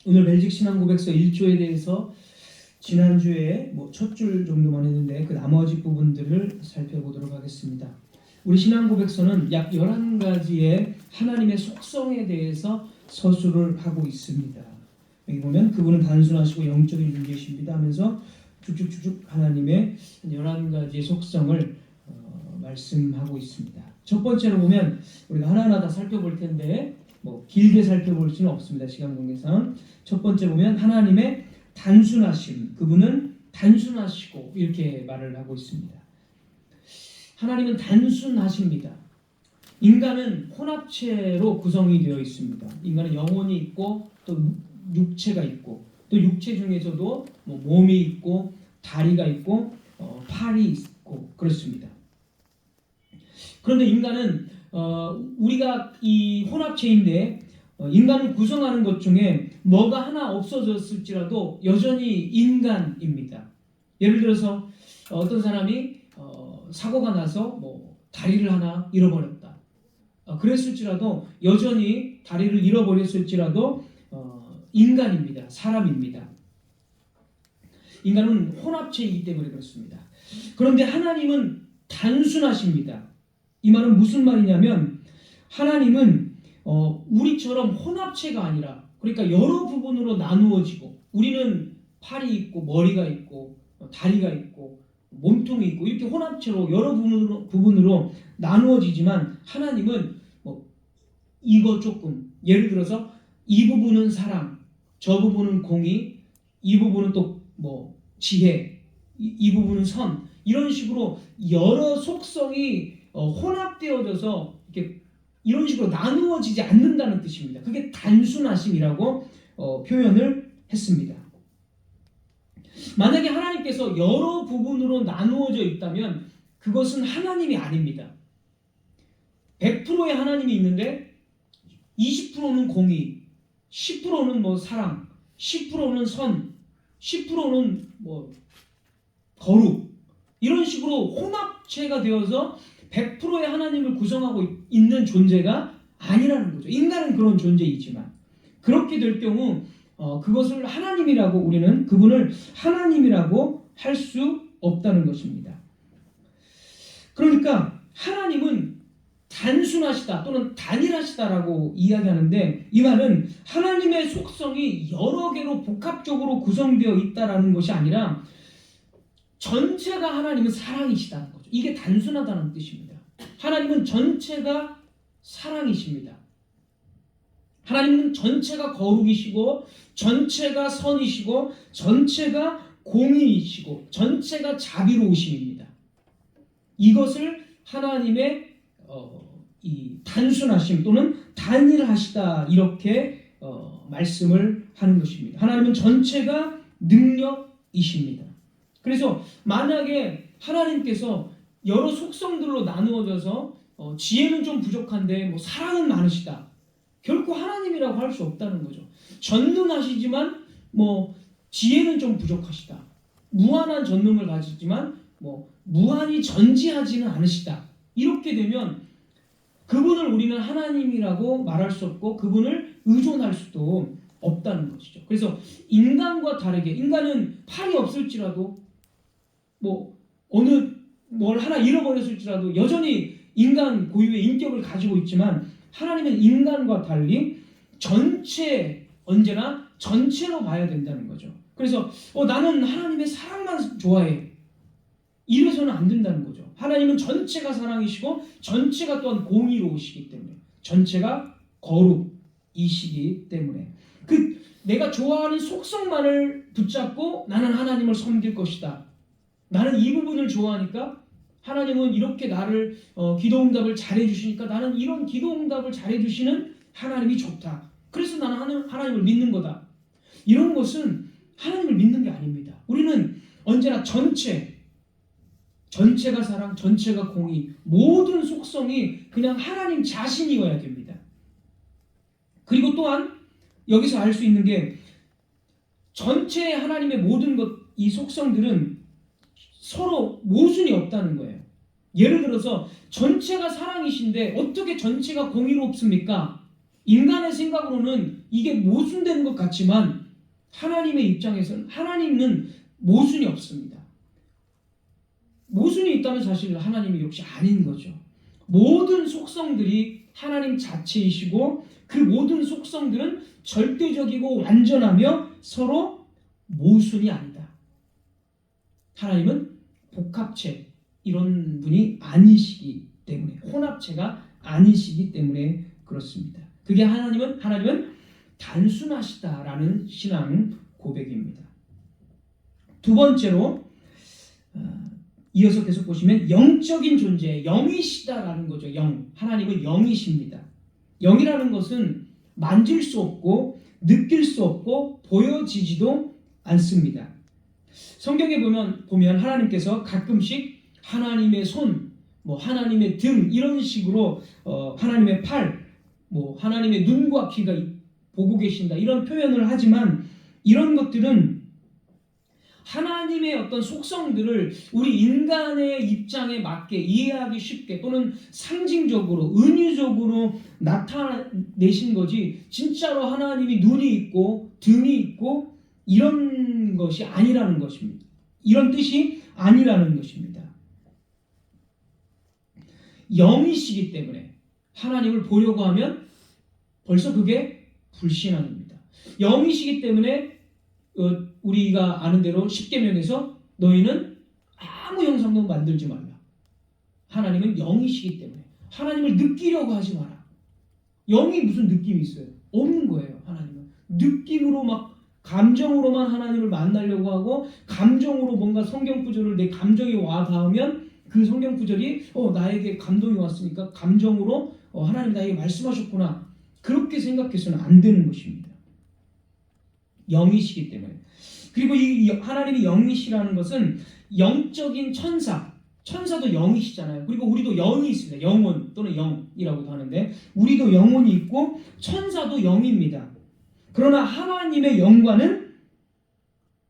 오늘 벨직 신앙고백서 1조에 대해서 지난주에 첫 줄 정도만 했는데 그 나머지 부분들을 살펴보도록 하겠습니다. 우리 신앙고백서는 약 11가지의 하나님의 속성에 대해서 서술을 하고 있습니다. 여기 보면 그분은 단순하시고 영적인 존재이십니다 하면서 쭉쭉쭉쭉 하나님의 11가지의 속성을 말씀하고 있습니다. 첫 번째로 보면 우리가 하나하나 다 살펴볼 텐데 길게 살펴볼 수는 없습니다. 시간 관계상. 첫 번째 보면 하나님의 단순하심, 그분은 단순하시고 이렇게 말을 하고 있습니다. 하나님은 단순하십니다. 인간은 혼합체로 구성이 되어 있습니다. 인간은 영혼이 있고 또 육체가 있고 또 육체 중에서도 몸이 있고 다리가 있고 팔이 있고 그렇습니다. 그런데 인간은 우리가 이 혼합체인데 인간을 구성하는 것 중에 뭐가 하나 없어졌을지라도 여전히 인간입니다. 예를 들어서 어떤 사람이 사고가 나서 다리를 하나 잃어버렸다. 그랬을지라도 여전히 다리를 잃어버렸을지라도 인간입니다. 사람입니다. 인간은 혼합체이기 때문에 그렇습니다. 그런데 하나님은 단순하십니다. 이 말은 무슨 말이냐면 하나님은 우리처럼 혼합체가 아니라 그러니까 여러 부분으로 나누어지고 우리는 팔이 있고 머리가 있고 다리가 있고 몸통이 있고 이렇게 혼합체로 여러 부분으로 나누어지지만 하나님은 이거 조금 예를 들어서 이 부분은 사랑, 저 부분은 공의, 이 부분은 또 지혜, 이 부분은 선 이런 식으로 여러 속성이 혼합되어져서 이렇게 이런 식으로 나누어지지 않는다는 뜻입니다. 그게 단순하심이라고 표현을 했습니다. 만약에 하나님께서 여러 부분으로 나누어져 있다면 그것은 하나님이 아닙니다. 100%의 하나님이 있는데 20%는 공의, 10%는 사랑, 10%는 선, 10%는 거룩 이런 식으로 혼합체가 되어서 100%의 하나님을 구성하고 있는 존재가 아니라는 거죠. 인간은 그런 존재이지만 그렇게 될 경우 그것을 하나님이라고 우리는 그분을 하나님이라고 할 수 없다는 것입니다. 그러니까 하나님은 단순하시다 또는 단일하시다라고 이야기하는데 이 말은 하나님의 속성이 여러 개로 복합적으로 구성되어 있다라는 것이 아니라 전체가 하나님은 사랑이시다는 거죠. 이게 단순하다는 뜻입니다. 하나님은 전체가 사랑이십니다. 하나님은 전체가 거룩이시고 전체가 선이시고 전체가 공의이시고 전체가 자비로우심입니다. 이것을 하나님의 이 단순하심 또는 단일하시다 이렇게 말씀을 하는 것입니다. 하나님은 전체가 능력이십니다. 그래서 만약에 하나님께서 여러 속성들로 나누어져서 지혜는 좀 부족한데 사랑은 많으시다. 결코 하나님이라고 할 수 없다는 거죠. 전능하시지만 지혜는 좀 부족하시다. 무한한 전능을 가지지만 무한히 전지하지는 않으시다. 이렇게 되면 그분을 우리는 하나님이라고 말할 수 없고 그분을 의존할 수도 없다는 것이죠. 그래서 인간과 다르게 인간은 팔이 없을지라도 어느 뭘 하나 잃어버렸을지라도 여전히 인간 고유의 인격을 가지고 있지만 하나님은 인간과 달리 전체 언제나 전체로 봐야 된다는 거죠. 그래서 나는 하나님의 사랑만 좋아해. 이래서는 안 된다는 거죠. 하나님은 전체가 사랑이시고 전체가 또한 공의로우시기 때문에 전체가 거룩이시기 때문에 내가 좋아하는 속성만을 붙잡고 나는 하나님을 섬길 것이다. 나는 이 부분을 좋아하니까 하나님은 이렇게 나를 기도응답을 잘해주시니까 나는 이런 기도응답을 잘해주시는 하나님이 좋다. 그래서 나는 하나님을 믿는 거다. 이런 것은 하나님을 믿는 게 아닙니다. 우리는 언제나 전체가 사랑, 전체가 공의, 모든 속성이 그냥 하나님 자신이어야 됩니다. 그리고 또한 여기서 알 수 있는 게 전체 하나님의 모든 이 속성들은 서로 모순이 없다는 거예요. 예를 들어서 전체가 사랑이신데 어떻게 전체가 공의롭습니까? 인간의 생각으로는 이게 모순되는 것 같지만 하나님의 입장에서는 하나님은 모순이 없습니다. 모순이 있다면 사실 하나님이 역시 아닌 거죠. 모든 속성들이 하나님 자체이시고 그 모든 속성들은 절대적이고 완전하며 서로 모순이 아니다. 하나님은 복합체 이런 분이 아니시기 때문에, 혼합체가 아니시기 때문에 그렇습니다. 그게 하나님은 단순하시다라는 신앙 고백입니다. 두 번째로 이어서 계속 보시면 영적인 존재, 영이시다라는 거죠. 하나님은 영이십니다. 영이라는 것은 만질 수 없고 느낄 수 없고 보여지지도 않습니다. 성경에 보면 하나님께서 가끔씩 하나님의 손, 하나님의 등 이런 식으로 하나님의 팔, 하나님의 눈과 귀가 보고 계신다 이런 표현을 하지만 이런 것들은 하나님의 어떤 속성들을 우리 인간의 입장에 맞게 이해하기 쉽게 또는 상징적으로 은유적으로 나타내신 거지 진짜로 하나님이 눈이 있고 등이 있고 이런 것이 아니라는 것입니다. 이런 뜻이 아니라는 것입니다. 영이시기 때문에 하나님을 보려고 하면 벌써 그게 불신앙입니다. 영이시기 때문에 우리가 아는 대로 십계명에서 너희는 아무 형상도 만들지 말라. 하나님은 영이시기 때문에 하나님을 느끼려고 하지 마라. 영이 무슨 느낌이 있어요? 없는 거예요. 하나님은 느낌으로 막 감정으로만 하나님을 만나려고 하고 감정으로 뭔가 성경 구절을 내 감정이 와 닿으면 그 성경 구절이 나에게 감동이 왔으니까 감정으로 하나님 나에게 말씀하셨구나 그렇게 생각해서는 안 되는 것입니다. 영이시기 때문에. 그리고 이 하나님이 영이시라는 것은 영적인 천사도 영이시잖아요. 그리고 우리도 영이 있습니다. 영혼 또는 영이라고도 하는데 우리도 영혼이 있고 천사도 영입니다. 그러나 하나님의 영과는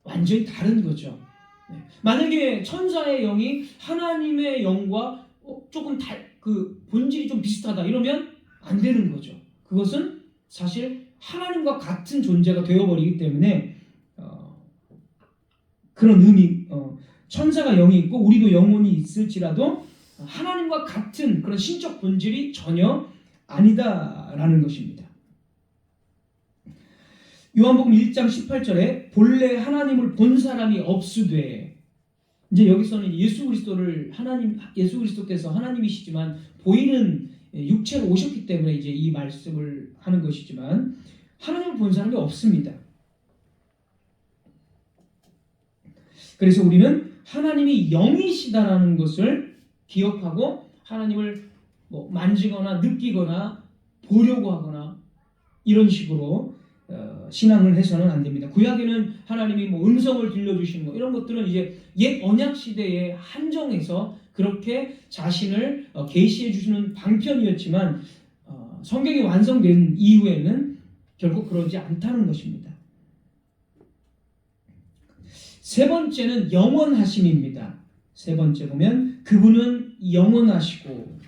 완전히 다른 거죠. 만약에 천사의 영이 하나님의 영과 조금 그 본질이 좀 비슷하다 이러면 안 되는 거죠. 그것은 사실 하나님과 같은 존재가 되어버리기 때문에 그런 의미, 천사가 영이 있고 우리도 영혼이 있을지라도 하나님과 같은 그런 신적 본질이 전혀 아니다라는 것입니다. 요한복음 1장 18절에 본래 하나님을 본 사람이 없으되, 이제 여기서는 예수 그리스도께서 하나님이시지만 보이는 육체로 오셨기 때문에 이제 이 말씀을 하는 것이지만 하나님을 본 사람이 없습니다. 그래서 우리는 하나님이 영이시다라는 것을 기억하고 하나님을 만지거나 느끼거나 보려고 하거나 이런 식으로 신앙을 해서는 안 됩니다. 구약에는 하나님이 음성을 들려주시는 이런 것들은 이제 옛 언약 시대에 한정해서 그렇게 자신을 계시해 주시는 방편이었지만 성경이 완성된 이후에는 결국 그러지 않다는 것입니다. 세 번째는 영원하심입니다. 세 번째 보면 그분은 영원하시고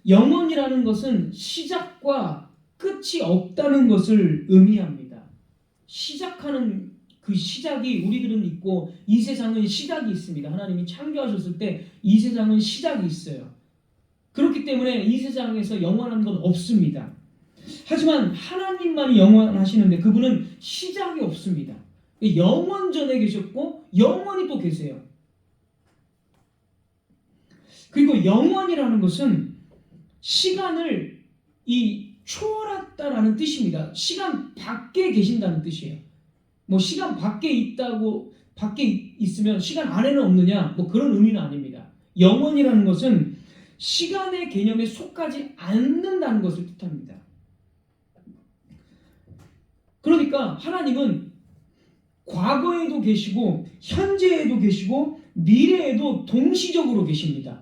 영원이라는 것은 시작과 끝이 없다는 것을 의미합니다. 시작하는 그 시작이 우리들은 있고 이 세상은 시작이 있습니다. 하나님이 창조하셨을 때 이 세상은 시작이 있어요. 그렇기 때문에 이 세상에서 영원한 건 없습니다. 하지만 하나님만이 영원하시는데 그분은 시작이 없습니다. 영원 전에 계셨고 영원히 또 계세요. 그리고 영원이라는 것은 시간을 초월했다라는 뜻입니다. 시간 밖에 계신다는 뜻이에요. 시간 밖에 있으면 시간 안에는 없느냐 그런 의미는 아닙니다. 영원이라는 것은 시간의 개념에 속하지 않는다는 것을 뜻합니다. 그러니까 하나님은 과거에도 계시고 현재에도 계시고 미래에도 동시적으로 계십니다.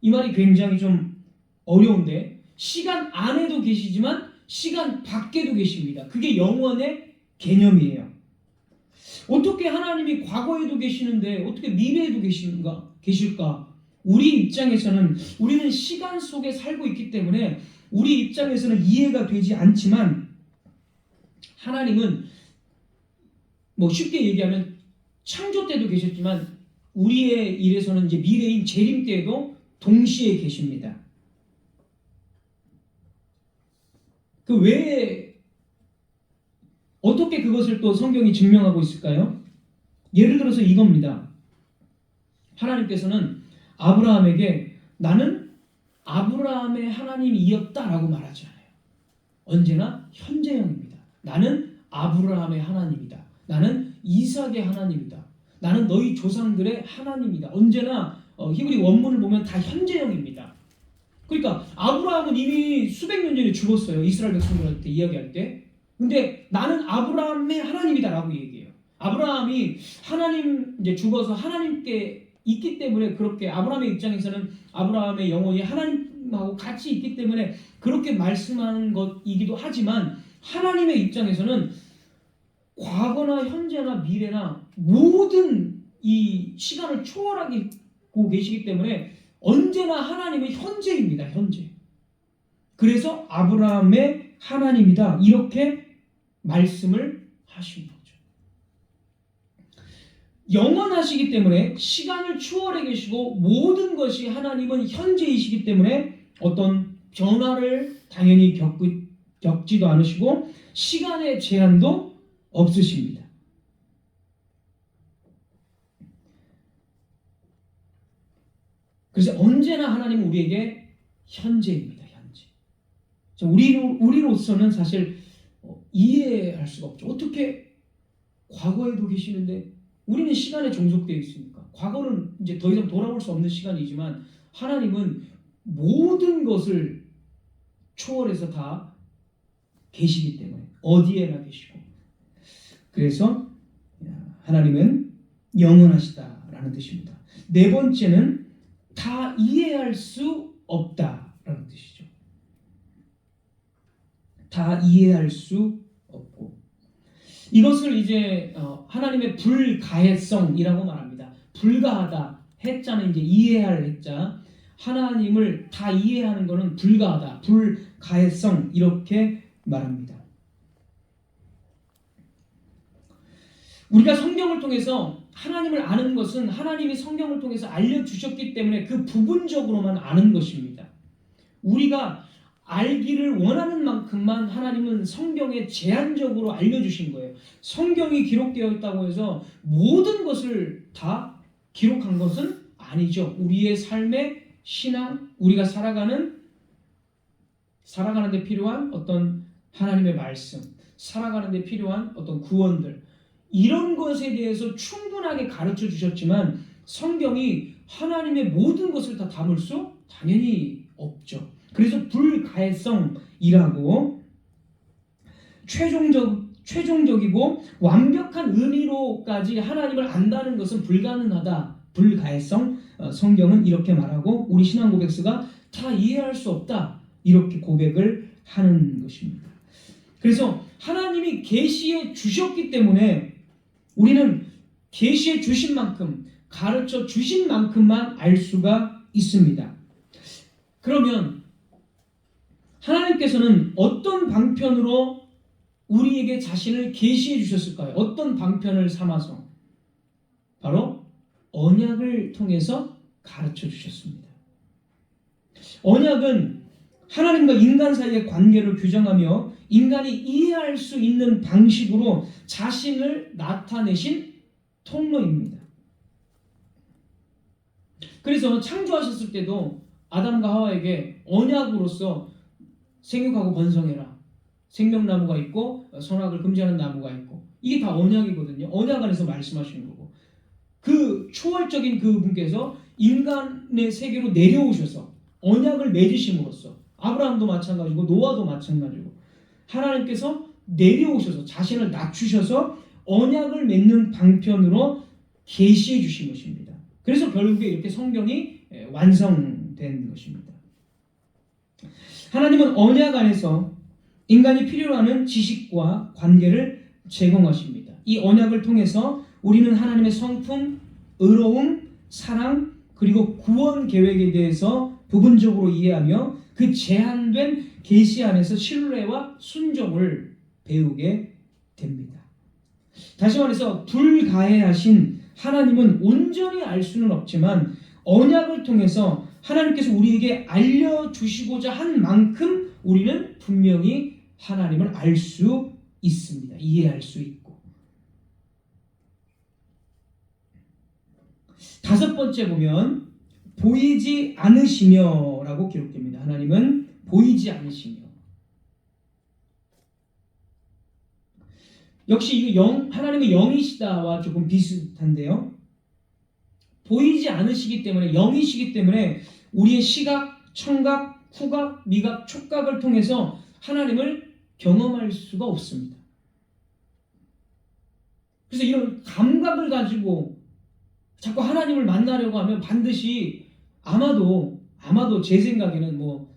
이 말이 굉장히 좀 어려운데 시간 안에도 계시지만 시간 밖에도 계십니다. 그게 영원의 개념이에요. 어떻게 하나님이 과거에도 계시는데 어떻게 미래에도 계실까? 우리 입장에서는 우리는 시간 속에 살고 있기 때문에 우리 입장에서는 이해가 되지 않지만 하나님은 뭐 쉽게 얘기하면 창조 때도 계셨지만 우리의 일에서는 이제 미래인 재림 때에도 동시에 계십니다. 그 왜 어떻게 그것을 또 성경이 증명하고 있을까요? 예를 들어서 이겁니다. 하나님께서는 아브라함에게 나는 아브라함의 하나님이었다라고 말하지 않아요. 언제나 현재형입니다. 나는 아브라함의 하나님이다. 나는 이삭의 하나님이다. 나는 너희 조상들의 하나님이다. 언제나 히브리 원문을 보면 다 현재형입니다. 그러니까 아브라함은 이미 수백 년 전에 죽었어요. 이스라엘 백성들한테 이야기할 때. 근데 나는 아브라함의 하나님이다라고 얘기해요. 아브라함이 하나님 이제 죽어서 하나님께 있기 때문에 그렇게 아브라함의 입장에서는 아브라함의 영혼이 하나님하고 같이 있기 때문에 그렇게 말씀하는 것이기도 하지만 하나님의 입장에서는 과거나 현재나 미래나 모든 이 시간을 초월하고 계시기 때문에 언제나 하나님은 현재입니다. 현재. 그래서 아브라함의 하나님이다. 이렇게 말씀을 하신 거죠. 영원하시기 때문에 시간을 추월해 계시고 모든 것이 하나님은 현재이시기 때문에 어떤 변화를 당연히 겪지도 않으시고 시간의 제한도 없으십니다. 그래서 언제나 하나님은 우리에게 현재입니다. 현재. 우리로서는 사실 이해할 수가 없죠. 어떻게 과거에도 계시는데 우리는 시간에 종속되어 있으니까 과거는 이제 더 이상 돌아올 수 없는 시간이지만 하나님은 모든 것을 초월해서 다 계시기 때문에 어디에나 계시고 그래서 하나님은 영원하시다라는 뜻입니다. 네 번째는 다 이해할 수 없다라는 뜻이죠. 다 이해할 수 없고 이것을 이제 하나님의 불가해성이라고 말합니다. 불가하다 해자는 이제 이해할 해자 하나님을 다 이해하는 것은 불가하다 불가해성 이렇게 말합니다. 우리가 성경을 통해서 하나님을 아는 것은 하나님이 성경을 통해서 알려주셨기 때문에 그 부분적으로만 아는 것입니다. 우리가 알기를 원하는 만큼만 하나님은 성경에 제한적으로 알려주신 거예요. 성경이 기록되어 있다고 해서 모든 것을 다 기록한 것은 아니죠. 우리의 삶의 신앙, 우리가 살아가는 데 필요한 어떤 하나님의 말씀, 살아가는 데 필요한 어떤 구원들 이런 것에 대해서 충분하게 가르쳐 주셨지만 성경이 하나님의 모든 것을 다 담을 수 당연히 없죠. 그래서 불가해성이라고 최종적이고 완벽한 의미로까지 하나님을 안다는 것은 불가능하다. 불가해성 성경은 이렇게 말하고 우리 신앙 고백서가 다 이해할 수 없다. 이렇게 고백을 하는 것입니다. 그래서 하나님이 계시해 주셨기 때문에 우리는 계시해 주신 만큼 가르쳐 주신 만큼만 알 수가 있습니다. 그러면 하나님께서는 어떤 방편으로 우리에게 자신을 계시해 주셨을까요? 어떤 방편을 삼아서? 바로 언약을 통해서 가르쳐 주셨습니다. 언약은 하나님과 인간 사이의 관계를 규정하며 인간이 이해할 수 있는 방식으로 자신을 나타내신 통로입니다. 그래서 창조하셨을 때도 아담과 하와에게 언약으로서 생육하고 번성해라. 생명나무가 있고 선악을 금지하는 나무가 있고 이게 다 언약이거든요. 언약 안에서 말씀하시는 거고 그 초월적인 그분께서 인간의 세계로 내려오셔서 언약을 맺으심으로써 아브라함도 마찬가지고 노아도 마찬가지고 하나님께서 내려오셔서 자신을 낮추셔서 언약을 맺는 방편으로 계시해 주신 것입니다. 그래서 결국에 이렇게 성경이 완성된 것입니다. 하나님은 언약 안에서 인간이 필요로 하는 지식과 관계를 제공하십니다. 이 언약을 통해서 우리는 하나님의 성품, 의로움, 사랑, 그리고 구원 계획에 대해서 부분적으로 이해하며 그 제한된 계시 안에서 신뢰와 순종을 배우게 됩니다. 다시 말해서 불가해하신 하나님은 온전히 알 수는 없지만 언약을 통해서 하나님께서 우리에게 알려주시고자 한 만큼 우리는 분명히 하나님을 알 수 있습니다. 이해할 수 있고. 다섯 번째 보면 보이지 않으시며 라고 기록됩니다. 하나님은 보이지 않으시며. 역시 이거 하나님의 영이시다와 조금 비슷한데요. 보이지 않으시기 때문에, 영이시기 때문에 우리의 시각, 청각, 후각, 미각, 촉각을 통해서 하나님을 경험할 수가 없습니다. 그래서 이런 감각을 가지고 자꾸 하나님을 만나려고 하면 반드시 아마도 제 생각에는 뭐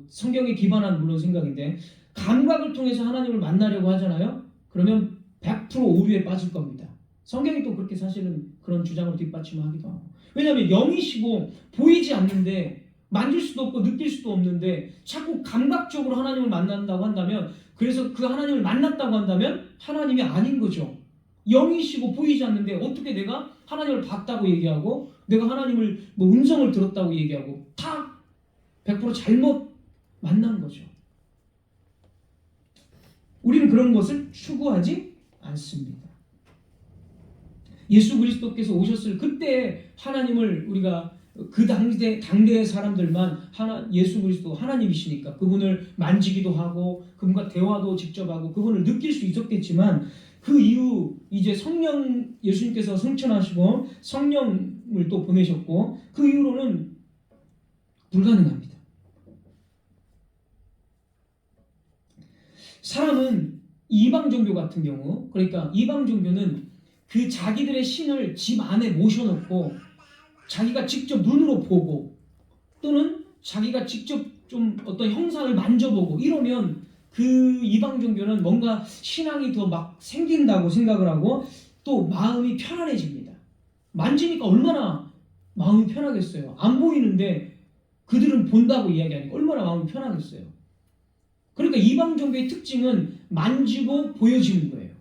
성경에 기반한 물론 생각인데, 감각을 통해서 하나님을 만나려고 하잖아요. 그러면 100% 오류에 빠질 겁니다. 성경이 또 그렇게 사실은 그런 주장을 뒷받침하기도 하고. 왜냐하면 영이시고 보이지 않는데, 만질 수도 없고 느낄 수도 없는데 자꾸 감각적으로 하나님을 만난다고 한다면, 그래서 그 하나님을 만났다고 한다면 하나님이 아닌 거죠. 영이시고 보이지 않는데 어떻게 내가 하나님을 봤다고 얘기하고, 내가 하나님을 음성을 들었다고 얘기하고, 다 100% 잘못 만난 거죠. 우리는 그런 것을 추구하지 않습니다. 예수 그리스도께서 오셨을 그때 하나님을 우리가 그 당대의 사람들만 예수 그리스도 하나님이시니까 그분을 만지기도 하고 그분과 대화도 직접 하고 그분을 느낄 수 있었겠지만, 그 이후 이제 성령, 예수님께서 승천하시고 성령을 또 보내셨고 그 이후로는 불가능합니다. 사람은 이방 종교 같은 경우, 그러니까 이방 종교는 그 자기들의 신을 집 안에 모셔놓고 자기가 직접 눈으로 보고, 또는 자기가 직접 좀 어떤 형상을 만져보고 이러면 그 이방 종교는 뭔가 신앙이 더 막 생긴다고 생각을 하고 또 마음이 편안해집니다. 만지니까 얼마나 마음이 편하겠어요. 안 보이는데 그들은 본다고 이야기하니까 얼마나 마음이 편하겠어요. 그러니까 이방 종교의 특징은 만지고 보여지는 거예요.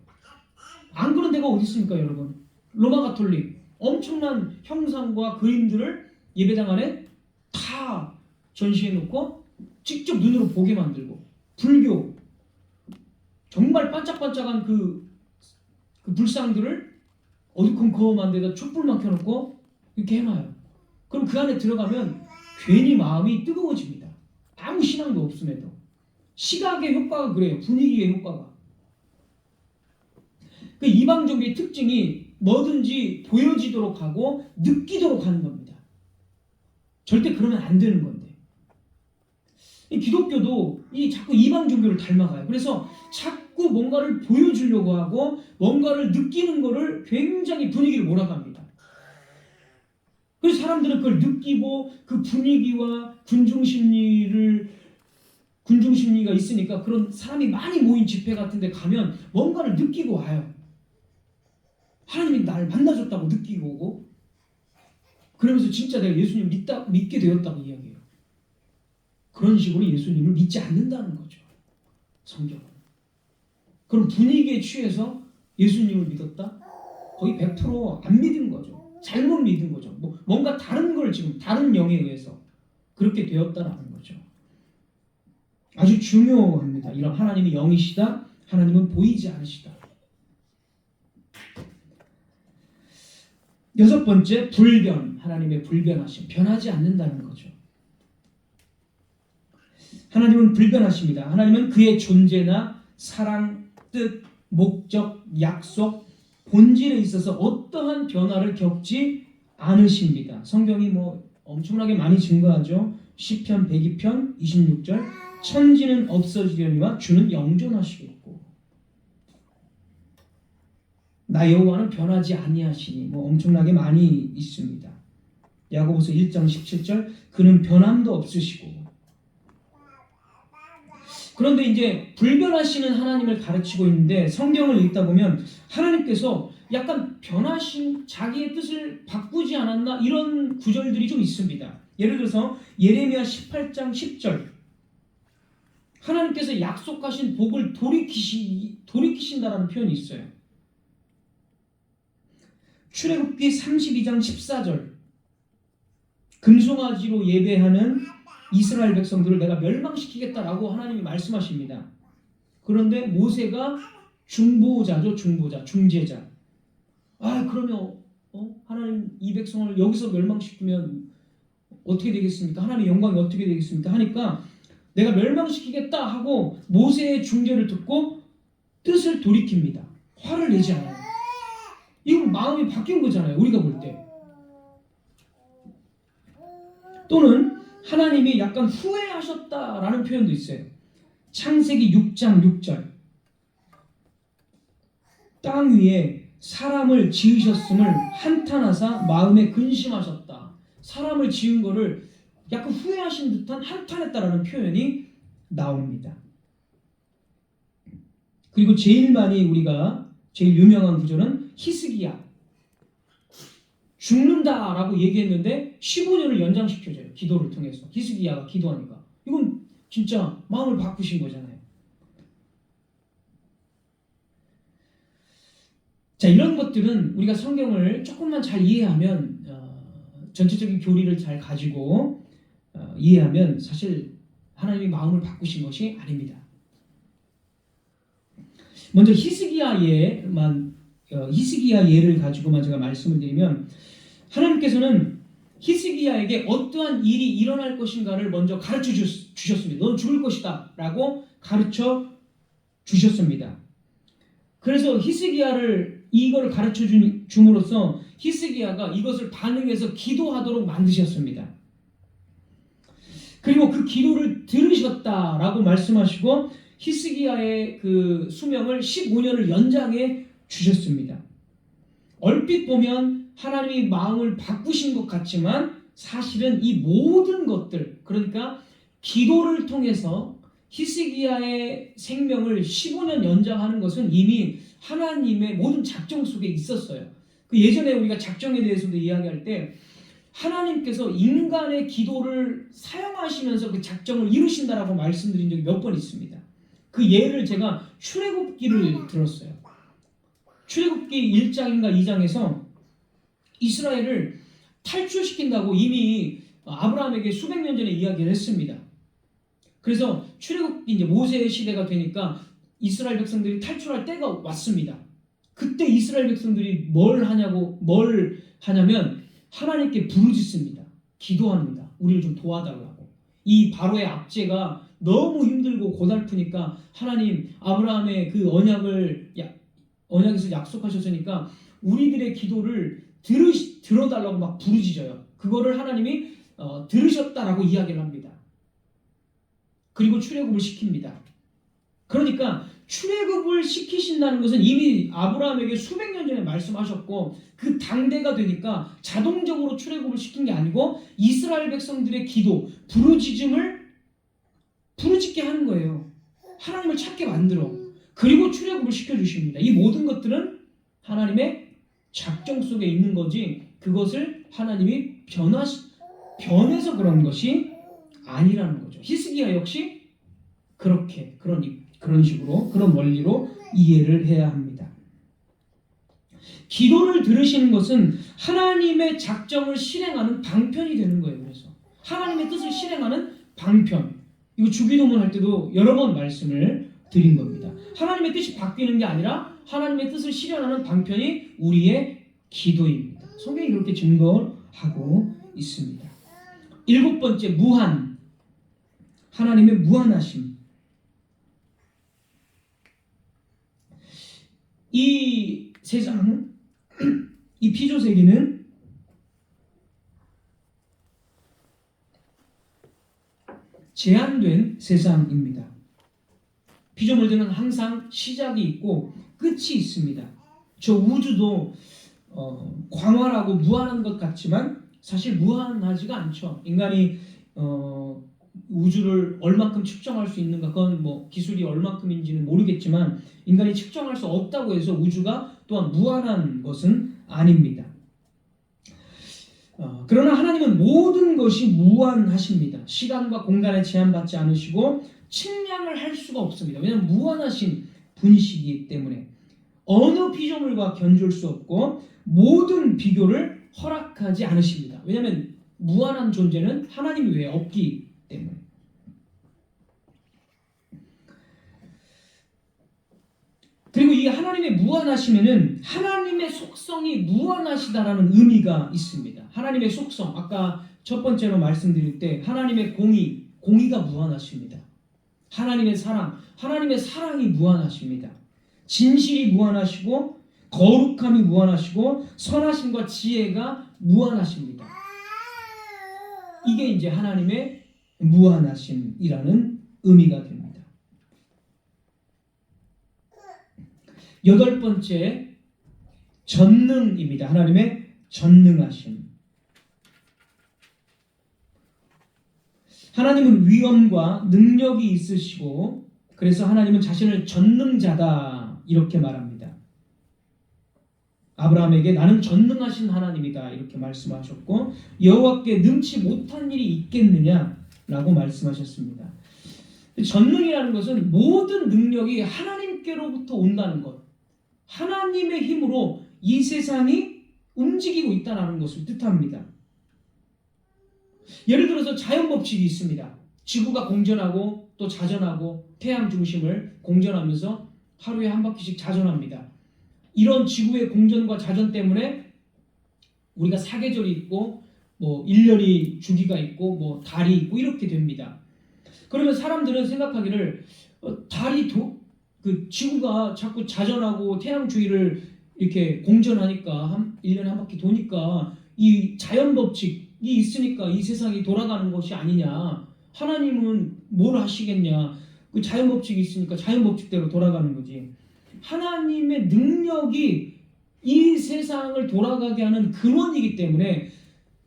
안 그런 데가 어디 있습니까, 여러분? 로마 가톨릭 엄청난 형상과 그림들을 예배당 안에 다 전시해 놓고 직접 눈으로 보게 만들고, 불교 정말 반짝반짝한 그 불상들을 어두컴컴한 데다 촛불만 켜놓고 이렇게 해놔요. 그럼 그 안에 들어가면 괜히 마음이 뜨거워집니다. 아무 신앙도 없음에도. 시각의 효과가 그래요. 분위기의 효과가. 그 이방 종교의 특징이 뭐든지 보여지도록 하고 느끼도록 하는 겁니다. 절대 그러면 안 되는 건데. 이 기독교도 자꾸 이방 종교를 닮아가요. 그래서 자꾸 뭔가를 보여주려고 하고 뭔가를 느끼는 거를 굉장히 분위기를 몰아갑니다. 그래서 사람들은 그걸 느끼고 그 분위기와 군중심리가 있으니까 그런 사람이 많이 모인 집회 같은 데 가면 뭔가를 느끼고 와요. 하나님이 나를 만나줬다고 느끼고 오고, 그러면서 진짜 내가 예수님을 믿게 되었다고 이야기해요. 그런 식으로 예수님을 믿지 않는다는 거죠. 성경은. 그럼 분위기에 취해서 예수님을 믿었다? 거의 100%안 믿은 거죠. 잘못 믿은 거죠. 뭔가 다른 걸 지금 다른 영에 의해서 그렇게 되었다라는 거죠. 아주 중요합니다. 이런 하나님이 영이시다, 하나님은 보이지 않으시다. 여섯 번째, 불변. 하나님의 불변하심. 변하지 않는다는 거죠. 하나님은 불변하십니다. 하나님은 그의 존재나 사랑, 뜻, 목적, 약속, 본질에 있어서 어떠한 변화를 겪지 않으십니다. 성경이 엄청나게 많이 증거하죠. 시편 102편 26절, 천지는 없어지려니와 주는 영존하시겠고, 나 여호와는 변하지 아니하시니, 엄청나게 많이 있습니다. 야고보서 1장 17절, 그는 변함도 없으시고. 그런데 이제 불변하시는 하나님을 가르치고 있는데 성경을 읽다 보면 하나님께서 약간 변하신 자기의 뜻을 바꾸지 않았나 이런 구절들이 좀 있습니다. 예를 들어서 예레미야 18장 10절 하나님께서 약속하신 복을 돌이키신다라는 표현이 있어요. 출애굽기 32장 14절 금송아지로 예배하는 이스라엘 백성들을 내가 멸망시키겠다라고 하나님이 말씀하십니다. 그런데 모세가 중보자죠. 중재자. 그러면 하나님 이 백성을 여기서 멸망시키면 어떻게 되겠습니까? 하나님의 영광이 어떻게 되겠습니까? 하니까 내가 멸망시키겠다 하고 모세의 중재를 듣고 뜻을 돌이킵니다. 화를 내지 않아요. 이건 마음이 바뀐 거잖아요. 우리가 볼 때. 또는 하나님이 약간 후회하셨다라는 표현도 있어요. 창세기 6장 6절 땅 위에 사람을 지으셨음을 한탄하사 마음에 근심하셨다. 사람을 지은 거를 약간 후회하신 듯한 한탄했다라는 표현이 나옵니다. 그리고 제일 많이 우리가 제일 유명한 구절은 히스기야 죽는다라고 얘기했는데 15년을 연장시켜줘요. 기도를 통해서. 히스기야가 기도하니까. 이건 진짜 마음을 바꾸신 거잖아요. 자, 이런 것들은 우리가 성경을 조금만 잘 이해하면 전체적인 교리를 잘 가지고 이해하면 사실 하나님이 마음을 바꾸신 것이 아닙니다. 먼저 히스기야 예를 가지고만 제가 말씀을 드리면 하나님께서는 히스기야에게 어떠한 일이 일어날 것인가를 먼저 가르쳐 주셨습니다. 넌 죽을 것이다 라고 가르쳐 주셨습니다. 그래서 히스기야를 이걸 가르쳐 줌으로써 히스기야가 이것을 반응해서 기도하도록 만드셨습니다. 그리고 그 기도를 들으셨다라고 말씀하시고 히스기야의 그 수명을 15년을 연장해 주셨습니다. 얼핏 보면 하나님이 마음을 바꾸신 것 같지만 사실은 이 모든 것들, 그러니까 기도를 통해서 히스기야의 생명을 15년 연장하는 것은 이미 하나님의 모든 작정 속에 있었어요. 그 예전에 우리가 작정에 대해서도 이야기할 때 하나님께서 인간의 기도를 사용하시면서 그 작정을 이루신다라고 말씀드린 적이 몇 번 있습니다. 그 예를 제가 출애굽기를 들었어요. 출애굽기 1장인가 2장에서 이스라엘을 탈출시킨다고 이미 아브라함에게 수백 년 전에 이야기를 했습니다. 그래서 출애굽기 이제 모세의 시대가 되니까 이스라엘 백성들이 탈출할 때가 왔습니다. 그때 이스라엘 백성들이 뭘 하냐면 하나님께 부르짖습니다. 기도합니다. 우리를 좀 도와달라고. 이 바로의 압제가 너무 힘들고 고달프니까 하나님 아브라함의 그 언약에서 약속하셨으니까 우리들의 기도를 들어달라고 막 부르짖어요. 그거를 하나님이 들으셨다라고 이야기를 합니다. 그리고 출애굽을 시킵니다. 그러니까 출애굽을 시키신다는 것은 이미 아브라함에게 수백 년 전에 말씀하셨고 그 당대가 되니까 자동적으로 출애굽을 시킨 게 아니고 이스라엘 백성들의 기도, 부르짖게 하는 거예요. 하나님을 찾게 만들어. 그리고 출애굽을 시켜주십니다. 이 모든 것들은 하나님의 작정 속에 있는 거지 그것을 하나님이 변해서 그런 것이 아니라는 거죠. 히스기야 역시 그런 식으로 그런 원리로 이해를 해야 합니다. 기도를 들으시는 것은 하나님의 작정을 실행하는 방편이 되는 거예요. 그래서 하나님의 뜻을 실행하는 방편. 이거 주기도문 할 때도 여러 번 말씀을 드린 겁니다. 하나님의 뜻이 바뀌는 게 아니라 하나님의 뜻을 실현하는 방편이 우리의 기도입니다. 성경이 그렇게 증거하고 있습니다. 7번째, 무한. 하나님의 무한하심. 이 세상, 이 피조세계는 제한된 세상입니다. 피조물들은 항상 시작이 있고 끝이 있습니다. 저 우주도 광활하고 무한한 것 같지만 사실 무한하지가 않죠. 인간이 우주를 얼마큼 측정할 수 있는가, 그건 뭐 기술이 얼마큼인지는 모르겠지만 인간이 측정할 수 없다고 해서 우주가 또한 무한한 것은 아닙니다. 그러나 하나님은 모든 것이 무한하십니다. 시간과 공간에 제한받지 않으시고 측량을 할 수가 없습니다. 왜냐하면 무한하신 분이시기 때문에 어느 피조물과 견줄 수 없고 모든 비교를 허락하지 않으십니다. 왜냐하면 무한한 존재는 하나님 외에 없기 때문에. 그리고 이 하나님의 무한하심에는 하나님의 속성이 무한하시다라는 의미가 있습니다. 하나님의 속성, 아까 첫 번째로 말씀드릴 때 하나님의 공의가 무한하십니다. 하나님의 사랑이 무한하십니다. 진실이 무한하시고 거룩함이 무한하시고 선하심과 지혜가 무한하십니다. 이게 이제 하나님의 무한하심이라는 의미가 됩니다. 여덟 번째, 전능입니다. 하나님의 전능하심. 하나님은 위엄과 능력이 있으시고 그래서 하나님은 자신을 전능자다 이렇게 말합니다. 아브라함에게 나는 전능하신 하나님이다 이렇게 말씀하셨고 여호와께 능치 못한 일이 있겠느냐라고 말씀하셨습니다. 전능이라는 것은 모든 능력이 하나님께로부터 온다는 것, 하나님의 힘으로 이 세상이 움직이고 있다는 것을 뜻합니다. 예를 들어서 자연 법칙이 있습니다. 지구가 공전하고 또 자전하고 태양 중심을 공전하면서 하루에 한 바퀴씩 자전합니다. 이런 지구의 공전과 자전 때문에 우리가 사계절이 있고 뭐 1년이 주기가 있고 뭐 달이 있고 이렇게 됩니다. 그러면 사람들은 생각하기를 그 지구가 자꾸 자전하고 태양 주위를 이렇게 공전하니까 1년에 한 바퀴 도니까 이 자연 법칙이 있으니까 이 세상이 돌아가는 것이 아니냐. 하나님은 뭘 하시겠냐. 그 자연 법칙이 있으니까 자연 법칙대로 돌아가는 거지. 하나님의 능력이 이 세상을 돌아가게 하는 근원이기 때문에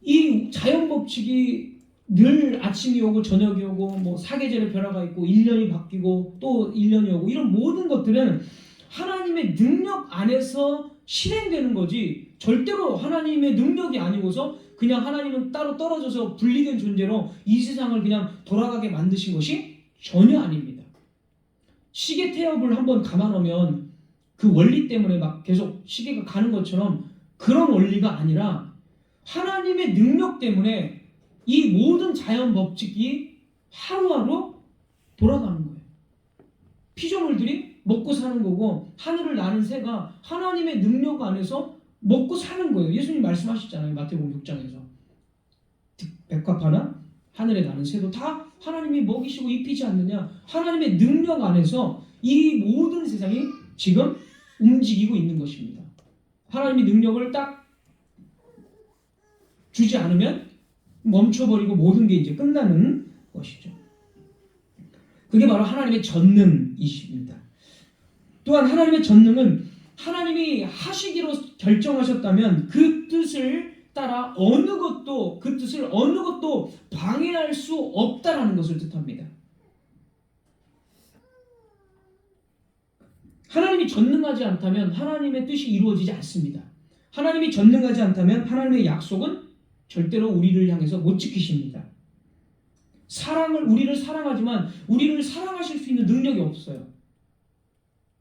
이 자연 법칙이 늘 아침이 오고 저녁이 오고 뭐 사계절의 변화가 있고 1년이 바뀌고 또 1년이 오고 이런 모든 것들은 하나님의 능력 안에서 실행되는 거지 절대로 하나님의 능력이 아니고서 그냥 하나님은 따로 떨어져서 분리된 존재로 이 세상을 그냥 돌아가게 만드신 것이 전혀 아닙니다. 시계 태엽을 한번 감아놓으면 그 원리 때문에 막 계속 시계가 가는 것처럼 그런 원리가 아니라 하나님의 능력 때문에 이 모든 자연 법칙이 하루하루 돌아가는 거예요. 피조물들이 먹고 사는 거고 하늘을 나는 새가 하나님의 능력 안에서 먹고 사는 거예요. 예수님 말씀하셨잖아요. 마태복음 6장에서 백합화나 하늘에 나는 새도 다 하나님이 먹이시고 입히지 않느냐. 하나님의 능력 안에서 이 모든 세상이 지금 움직이고 있는 것입니다. 하나님이 능력을 딱 주지 않으면 멈춰버리고 모든 게 이제 끝나는 것이죠. 그게 바로 하나님의 전능이십니다. 또한 하나님의 전능은 하나님이 하시기로 결정하셨다면 그 뜻을 따라 그 뜻을 어느 것도 방해할 수 없다라는 것을 뜻합니다. 하나님이 전능하지 않다면 하나님의 뜻이 이루어지지 않습니다. 하나님이 전능하지 않다면 하나님의 약속은 절대로 우리를 향해서 못 지키십니다. 우리를 사랑하지만 우리를 사랑하실 수 있는 능력이 없어요.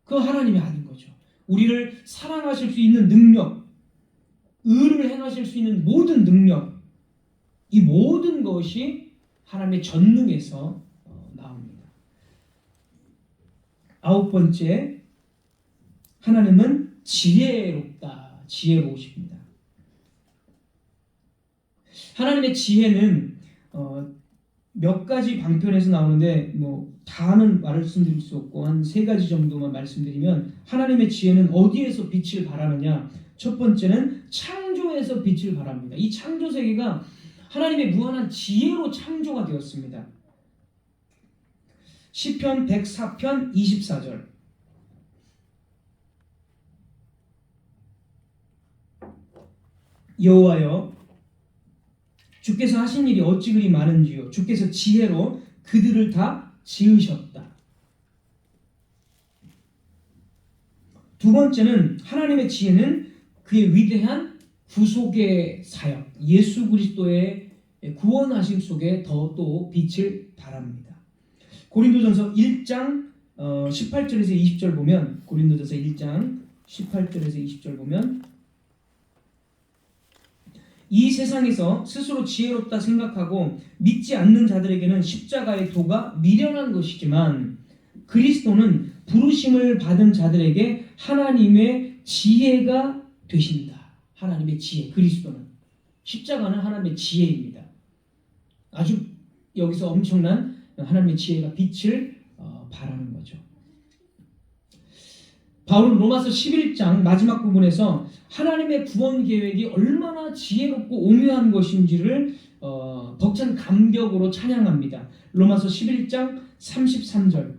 그건 하나님이 아닌 거죠. 우리를 사랑하실 수 있는 능력, 의를 행하실 수 있는 모든 능력, 이 모든 것이 하나님의 전능에서 나옵니다. 아홉 번째, 하나님은 지혜로우십니다. 하나님의 지혜는 몇 가지 방편에서 나오는데 뭐 다는 말씀드릴 수 없고 한 세 가지 정도만 말씀드리면 하나님의 지혜는 어디에서 빛을 발하느냐. 첫 번째는 창조에서 빛을 발합니다. 이 창조 세계가 하나님의 무한한 지혜로 창조가 되었습니다. 시편 104편 24절 여호와여 주께서 하신 일이 어찌 그리 많은지요. 주께서 지혜로 그들을 다 지으셨다. 두 번째는 하나님의 지혜는 그의 위대한 구속의 사역, 예수 그리스도의 구원하심 속에 더 또 빛을 발합니다. 고린도전서 1장 18절에서 20절 보면, 고린도전서 1장 18절에서 20절 보면, 이 세상에서 스스로 지혜롭다 생각하고 믿지 않는 자들에게는 십자가의 도가 미련한 것이지만 그리스도는 부르심을 받은 자들에게 하나님의 지혜가 되신다. 하나님의 지혜, 그리스도는. 십자가는 하나님의 지혜입니다. 아주 여기서 엄청난 하나님의 지혜가 빛을 발하는 거죠. 바울은 로마서 11장 마지막 부분에서 하나님의 구원 계획이 얼마나 지혜롭고 오묘한 것인지를 벅찬 감격으로 찬양합니다. 로마서 11장 33절,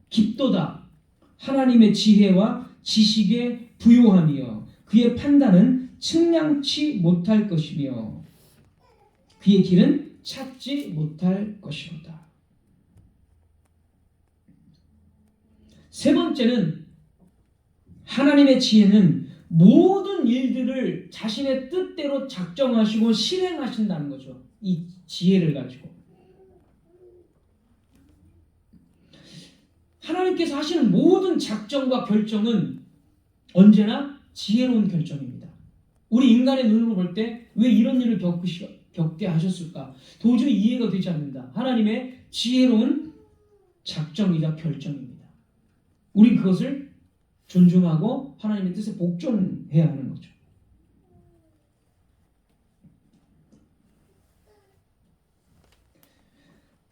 깊도다 하나님의 지혜와 지식의 부요함이여 그의 판단은 측량치 못할 것이며 그의 길은 찾지 못할 것이로다. 세 번째는 하나님의 지혜는 모든 일들을 자신의 뜻대로 작정하시고 실행하신다는 거죠. 이 지혜를 가지고. 하나님께서 하시는 모든 작정과 결정은 언제나 지혜로운 결정입니다. 우리 인간의 눈으로 볼 때 왜 이런 일을 겪게 하셨을까? 도저히 이해가 되지 않는다. 하나님의 지혜로운 작정이자 결정입니다. 우린 그것을 존중하고 하나님의 뜻에 복종해야 하는 거죠.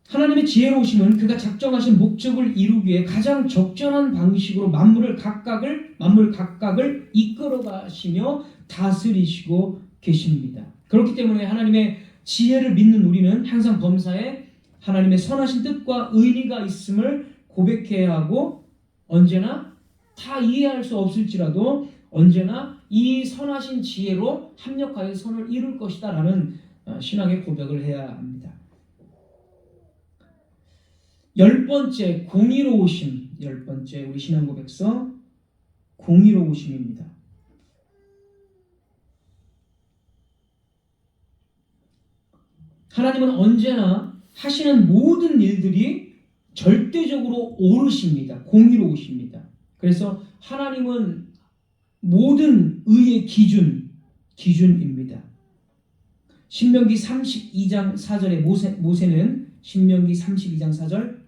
하나님의 지혜로우심은 그가 작정하신 목적을 이루기 위해 가장 적절한 방식으로 만물 각각을 이끌어 가시며 다스리시고 계십니다. 그렇기 때문에 하나님의 지혜를 믿는 우리는 항상 범사에 하나님의 선하신 뜻과 의리가 있음을 고백해야 하고 언제나 다 이해할 수 없을지라도 언제나 이 선하신 지혜로 합력하여 선을 이룰 것이다 라는 신앙의 고백을 해야 합니다. 10번째 공의로우심, 10번째 우리 신앙 고백서 공의로우심입니다. 하나님은 언제나 하시는 모든 일들이 절대적으로 옳으십니다. 공의로우십니다. 그래서 하나님은 모든 의의 기준입니다. 신명기 32장 4절에 모세는 신명기 32장 4절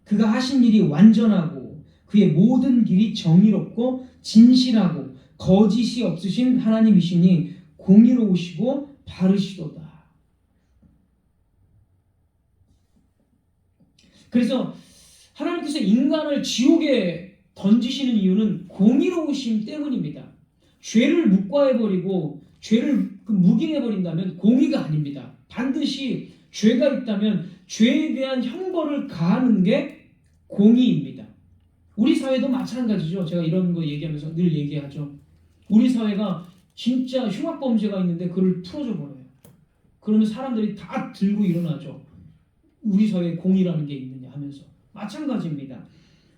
그가 하신 일이 완전하고 그의 모든 길이 정의롭고 진실하고 거짓이 없으신 하나님이시니 공의로우시고 바르시도다. 그래서 하나님께서 인간을 지옥에 던지시는 이유는 공의로우심 때문입니다. 죄를 묵과해버리고 죄를 묵인해버린다면 공의가 아닙니다. 반드시 죄가 있다면 죄에 대한 형벌을 가하는 게 공의입니다. 우리 사회도 마찬가지죠. 제가 이런 거 얘기하면서 늘 얘기하죠. 우리 사회가 진짜 흉악범죄가 있는데 그걸 풀어줘 버려요. 그러면 사람들이 다 들고 일어나죠. 우리 사회에 공의라는 게 있느냐 하면서. 마찬가지입니다.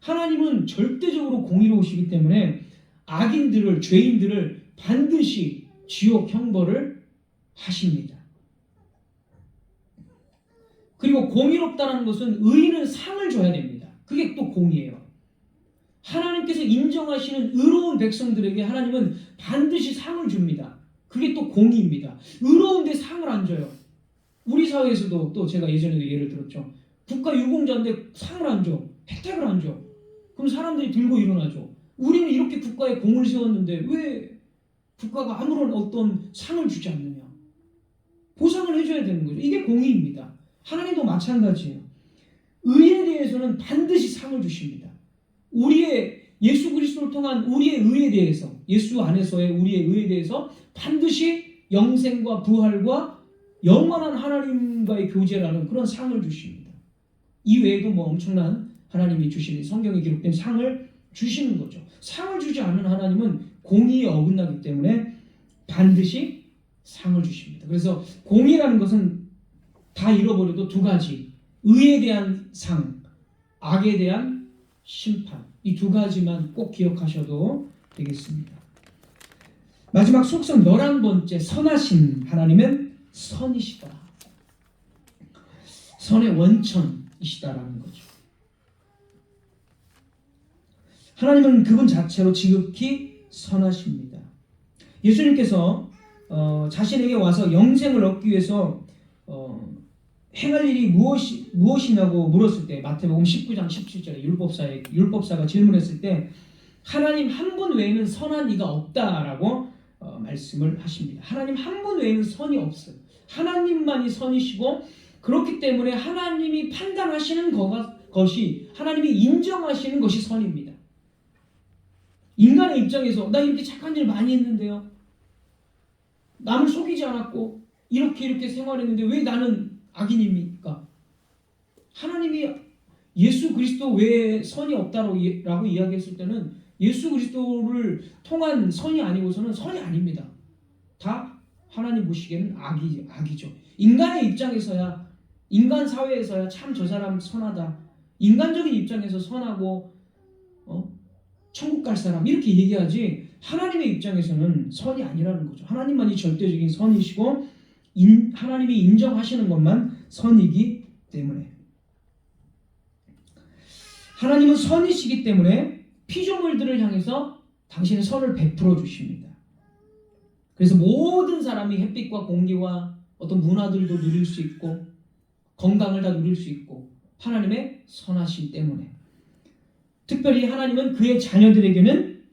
하나님은 절대적으로 공의로우시기 때문에 악인들을, 죄인들을 반드시 지옥 형벌을 하십니다. 그리고 공의롭다는 것은 의인은 상을 줘야 됩니다. 그게 또 공의예요. 하나님께서 인정하시는 의로운 백성들에게 하나님은 반드시 상을 줍니다. 그게 또 공의입니다. 의로운데 상을 안 줘요. 우리 사회에서도 또 제가 예전에도 예를 들었죠. 국가 유공자인데 상을 안 줘. 혜택을 안 줘. 그럼 사람들이 들고 일어나죠. 우리는 이렇게 국가에 공을 세웠는데 왜 국가가 아무런 어떤 상을 주지 않느냐. 보상을 해줘야 되는 거죠. 이게 공의입니다. 하나님도 마찬가지예요. 의에 대해서는 반드시 상을 주십니다. 우리의 예수 그리스도를 통한 우리의 의에 대해서, 예수 안에서의 우리의 의에 대해서 반드시 영생과 부활과 영원한 하나님과의 교제라는 그런 상을 주십니다. 이 외에도 뭐 엄청난 하나님이 주시는 성경에 기록된 상을 주시는 거죠. 상을 주지 않는 하나님은 공의에 어긋나기 때문에 반드시 상을 주십니다. 그래서 공이라는 것은 다 잃어버려도 두 가지, 의에 대한 상, 악에 대한 심판, 이 두 가지만 꼭 기억하셔도 되겠습니다. 마지막 속성 11번째, 선하신 하나님은 선이시다. 선의 원천이시다라는 거죠. 하나님은 그분 자체로 지극히 선하십니다. 예수님께서 자신에게 와서 영생을 얻기 위해서 행할 일이 무엇이냐고 물었을 때, 마태복음 19장 17절에 율법사가 질문했을 때 하나님 한 분 외에는 선한 이가 없다라고 말씀을 하십니다. 하나님 한 분 외에는 선이 없어요. 하나님만이 선이시고, 그렇기 때문에 하나님이 판단하시는 것이, 하나님이 인정하시는 것이 선입니다. 인간의 입장에서 나 이렇게 착한 일 많이 했는데요, 남을 속이지 않았고 이렇게 생활했는데 왜 나는 악인입니까? 하나님이 예수 그리스도 외에 선이 없다라고 이야기했을 때는 예수 그리스도를 통한 선이 아니고서는 선이 아닙니다. 다 하나님 보시기에는 악이죠. 인간의 입장에서야, 인간 사회에서야 참 저 사람 선하다, 인간적인 입장에서 선하고 천국 갈 사람 이렇게 얘기하지, 하나님의 입장에서는 선이 아니라는 거죠. 하나님만이 절대적인 선이시고 하나님이 인정하시는 것만 선이기 때문에, 하나님은 선이시기 때문에 피조물들을 향해서 당신의 선을 베풀어 주십니다. 그래서 모든 사람이 햇빛과 공기와 어떤 문화들도 누릴 수 있고 건강을 다 누릴 수 있고, 하나님의 선하심 때문에. 특별히 하나님은 그의 자녀들에게는,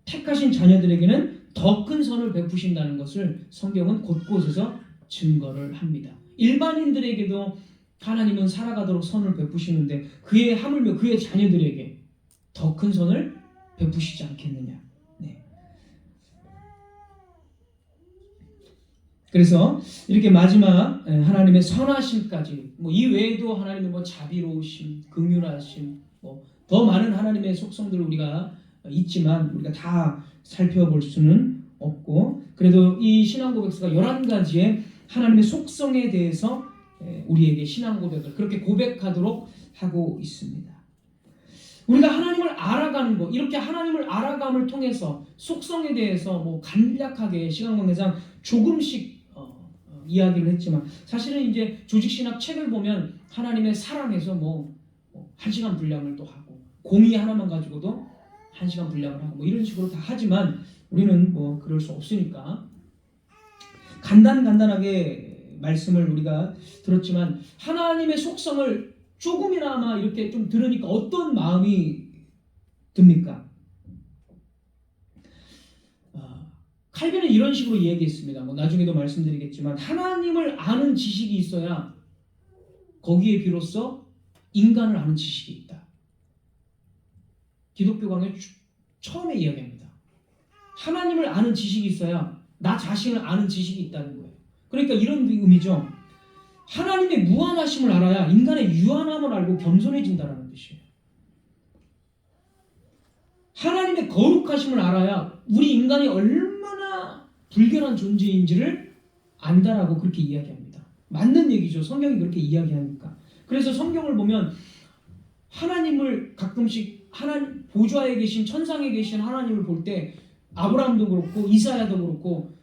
택하신 자녀들에게는 더 큰 선을 베푸신다는 것을 성경은 곳곳에서 증거를 합니다. 일반인들에게도 하나님은 살아가도록 선을 베푸시는데 하물며 그의 자녀들에게 더 큰 선을 베푸시지 않겠느냐. 네. 그래서 이렇게 마지막 하나님의 선하심까지, 이 외에도 하나님의 자비로우심, 긍휼하심, 더 많은 하나님의 속성들을 우리가 있지만 우리가 다 살펴볼 수는 없고, 그래도 이 신앙 고백서가 11가지의 하나님의 속성에 대해서 우리에게 신앙 고백을 그렇게 고백하도록 하고 있습니다. 우리가 하나님을 알아가는 것, 이렇게 하나님을 알아감을 통해서 속성에 대해서 간략하게 시간 관계상 조금씩 이야기를 했지만, 사실은 이제 조직신학 책을 보면 하나님의 사랑에서 1시간 분량을 또 하고, 공의 하나만 가지고도 1시간 분량을 하고 이런 식으로 다 하지만 우리는 그럴 수 없으니까 간단하게 말씀을 우리가 들었지만, 하나님의 속성을 조금이나마 이렇게 좀 들으니까 어떤 마음이 듭니까? 칼빈은 이런 식으로 이야기했습니다. 나중에도 말씀드리겠지만, 하나님을 아는 지식이 있어야 거기에 비로소 인간을 아는 지식이 있다. 기독교 강의 처음에 이야기합니다. 하나님을 아는 지식이 있어야 나 자신을 아는 지식이 있다는 거예요. 그러니까 이런 의미죠. 하나님의 무한하심을 알아야 인간의 유한함을 알고 겸손해진다는 뜻이에요. 하나님의 거룩하심을 알아야 우리 인간이 얼마나 불결한 존재인지를 안다라고 그렇게 이야기합니다. 맞는 얘기죠. 성경이 그렇게 이야기하니까. 그래서 성경을 보면 하나님을 가끔씩 하나님 보좌에 계신, 천상에 계신 하나님을 볼 때 아브라함도 그렇고 이사야도 그렇고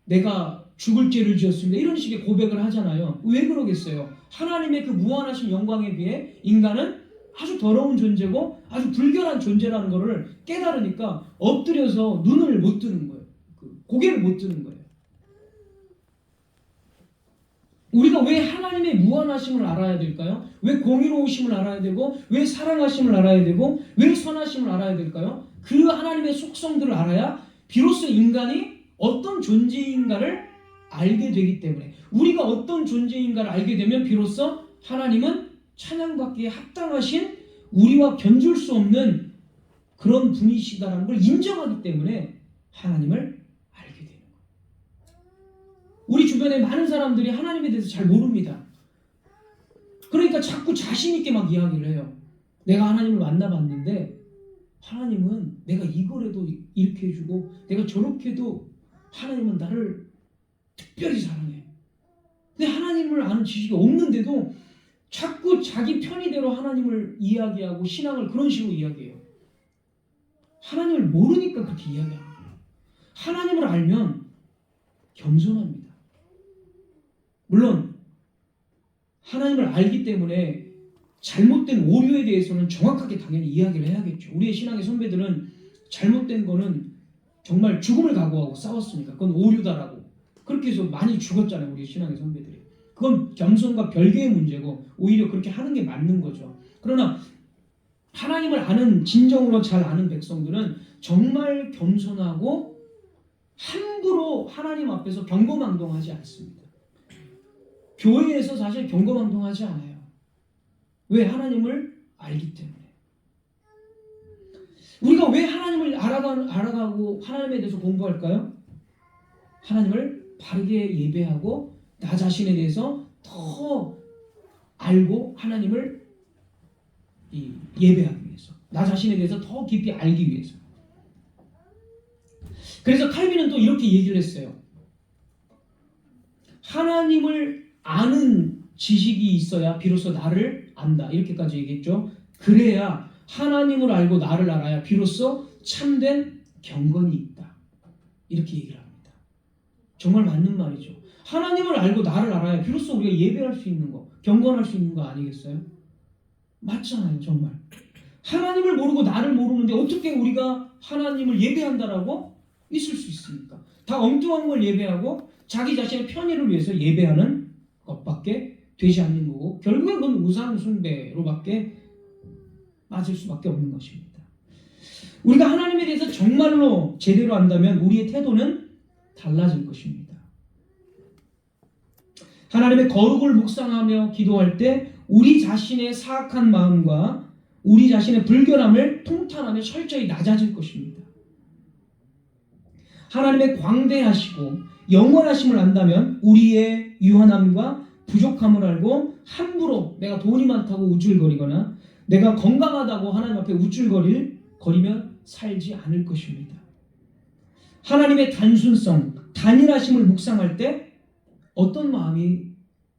내가 죽을 죄를 지었습니다, 이런 식의 고백을 하잖아요. 왜 그러겠어요? 하나님의 그 무한하신 영광에 비해 인간은 아주 더러운 존재고 아주 불결한 존재라는 것을 깨달으니까 엎드려서 눈을 못 뜨는 거예요. 고개를 못 드는 거예요. 우리가 왜 하나님의 무한하심을 알아야 될까요? 왜 공의로우심을 알아야 되고, 왜 사랑하심을 알아야 되고, 왜 선하심을 알아야 될까요? 그 하나님의 속성들을 알아야 비로소 인간이 어떤 존재인가를 알게 되기 때문에, 우리가 어떤 존재인가를 알게 되면 비로소 하나님은 찬양받기에 합당하신, 우리와 견줄 수 없는 그런 분이시다라는 걸 인정하기 때문에 하나님을 알게 되는 거예요. 우리 주변에 많은 사람들이 하나님에 대해서 잘 모릅니다. 그러니까 자꾸 자신 있게 막 이야기를 해요. 내가 하나님을 만나봤는데 하나님은 내가 이거라도 이렇게 해주고 내가 저렇게 해도 하나님은 나를 특별히 사랑해요. 근데 하나님을 아는 지식이 없는데도 자꾸 자기 편의대로 하나님을 이야기하고 신앙을 그런 식으로 이야기해요. 하나님을 모르니까 그렇게 이야기하는 거예요. 하나님을 알면 겸손합니다. 물론 하나님을 알기 때문에 잘못된 오류에 대해서는 정확하게 당연히 이야기를 해야겠죠. 우리의 신앙의 선배들은 잘못된 거는 정말 죽음을 각오하고 싸웠으니까 그건 오류다라고 그렇게 해서 많이 죽었잖아요. 우리 신앙의 선배들이. 그건 겸손과 별개의 문제고 오히려 그렇게 하는 게 맞는 거죠. 그러나 하나님을 아는 진정으로 잘 아는 백성들은 정말 겸손하고 함부로 하나님 앞에서 경거망동하지 않습니다. 교회에서 사실 경거망동하지 않아요. 왜? 하나님을 알기 때문에. 우리가 왜 하나님을 알아가고 하나님에 대해서 공부할까요? 하나님을 바르게 예배하고 나 자신에 대해서 더 알고 하나님을 예배하기 위해서, 나 자신에 대해서 더 깊이 알기 위해서. 그래서 칼빈은 또 이렇게 얘기를 했어요. 하나님을 아는 지식이 있어야 비로소 나를 안다. 이렇게까지 얘기했죠. 그래야 하나님을 알고 나를 알아야 비로소 참된 경건이 있다. 이렇게 얘기를 합니다. 정말 맞는 말이죠. 하나님을 알고 나를 알아야 비로소 우리가 예배할 수 있는 거, 경건할 수 있는 거 아니겠어요? 맞잖아요. 정말. 하나님을 모르고 나를 모르는데 어떻게 우리가 하나님을 예배한다라고 있을 수 있습니까? 다 엉뚱한 걸 예배하고 자기 자신의 편의를 위해서 예배하는 것밖에 되지 않는 거고 결국에 그건 우상 숭배로밖에 맞을 수밖에 없는 것입니다. 우리가 하나님에 대해서 정말로 제대로 안다면 우리의 태도는 달라질 것입니다. 하나님의 거룩을 묵상하며 기도할 때 우리 자신의 사악한 마음과 우리 자신의 불결함을 통탄하며 철저히 낮아질 것입니다. 하나님의 광대하시고 영원하심을 안다면 우리의 유한함과 부족함을 알고 함부로 내가 돈이 많다고 우쭐거리거나 내가 건강하다고 하나님 앞에 우쭐거리며 살지 않을 것입니다. 하나님의 단순성, 단일하심을 묵상할 때 어떤 마음이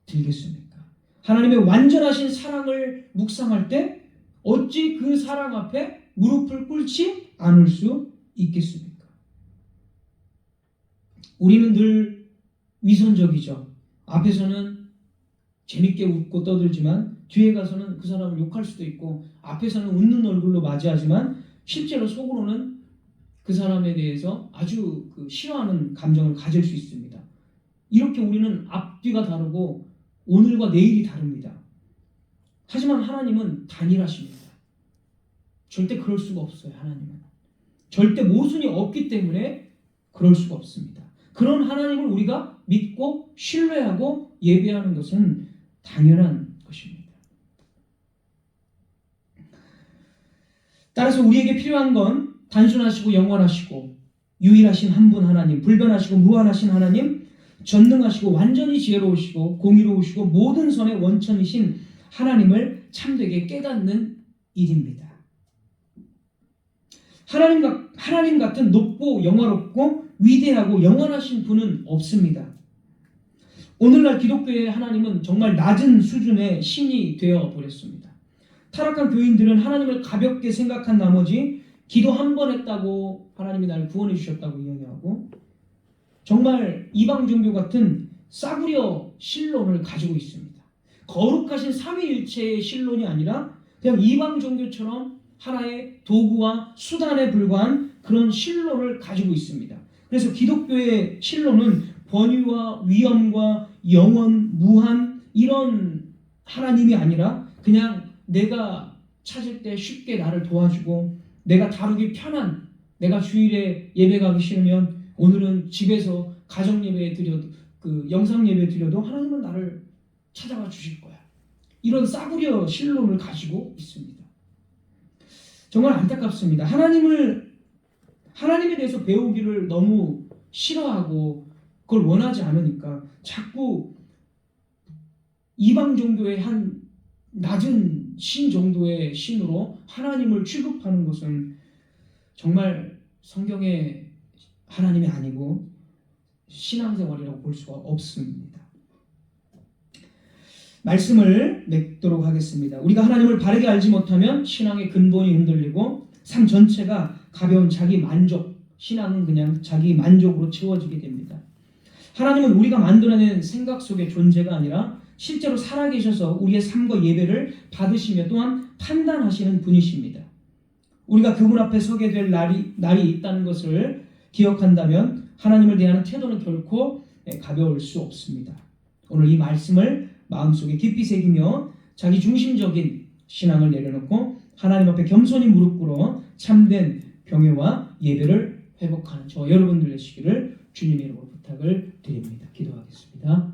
들겠습니까? 하나님의 완전하신 사랑을 묵상할 때 어찌 그 사랑 앞에 무릎을 꿇지 않을 수 있겠습니까? 우리는 늘 위선적이죠. 앞에서는 재밌게 웃고 떠들지만 뒤에 가서는 그 사람을 욕할 수도 있고 앞에서는 웃는 얼굴로 맞이하지만 실제로 속으로는 그 사람에 대해서 아주 싫어하는 감정을 가질 수 있습니다. 이렇게 우리는 앞뒤가 다르고 오늘과 내일이 다릅니다. 하지만 하나님은 단일하십니다. 절대 그럴 수가 없어요. 하나님은 절대 모순이 없기 때문에 그럴 수가 없습니다. 그런 하나님을 우리가 믿고 신뢰하고 예배하는 것은 당연한 것입니다. 따라서 우리에게 필요한 건 단순하시고 영원하시고 유일하신 한 분 하나님, 불변하시고 무한하신 하나님, 전능하시고 완전히 지혜로우시고 공의로우시고 모든 선의 원천이신 하나님을 참되게 깨닫는 일입니다. 하나님 같은 높고 영화롭고 위대하고 영원하신 분은 없습니다. 오늘날 기독교의 하나님은 정말 낮은 수준의 신이 되어버렸습니다. 타락한 교인들은 하나님을 가볍게 생각한 나머지 기도 한 번 했다고 하나님이 나를 구원해 주셨다고 이야기하고 정말 이방 종교 같은 싸구려 신론을 가지고 있습니다. 거룩하신 삼위일체의 신론이 아니라 그냥 이방 종교처럼 하나의 도구와 수단에 불과한 그런 신론을 가지고 있습니다. 그래서 기독교의 신론은 번유와 위엄과 영원, 무한 이런 하나님이 아니라 그냥 내가 찾을 때 쉽게 나를 도와주고 내가 다루기 편한 내가 주일에 예배 가기 싫으면 오늘은 집에서 가정 예배 드려도 영상 예배 드려도 하나님은 나를 찾아와 주실 거야. 이런 싸구려 신론을 가지고 있습니다. 정말 안타깝습니다. 하나님에 대해서 배우기를 너무 싫어하고 그걸 원하지 않으니까 자꾸 이방 종교의 한 낮은 신 정도의 신으로 하나님을 취급하는 것은 정말 성경의 하나님이 아니고 신앙생활이라고 볼 수가 없습니다. 말씀을 맺도록 하겠습니다. 우리가 하나님을 바르게 알지 못하면 신앙의 근본이 흔들리고 삶 전체가 가벼운 자기 만족, 신앙은 그냥 자기 만족으로 채워지게 됩니다. 하나님은 우리가 만들어낸 생각 속의 존재가 아니라 실제로 살아계셔서 우리의 삶과 예배를 받으시며 또한 판단하시는 분이십니다. 우리가 그분 앞에 서게 될 날이 있다는 것을 기억한다면 하나님을 대하는 태도는 결코 가벼울 수 없습니다. 오늘 이 말씀을 마음속에 깊이 새기며 자기 중심적인 신앙을 내려놓고 하나님 앞에 겸손히 무릎 꿇어 참된 경외와 예배를 회복하는 저와 여러분들 되시기를 주님의 이름으로 부탁을 드립니다. 기도하겠습니다.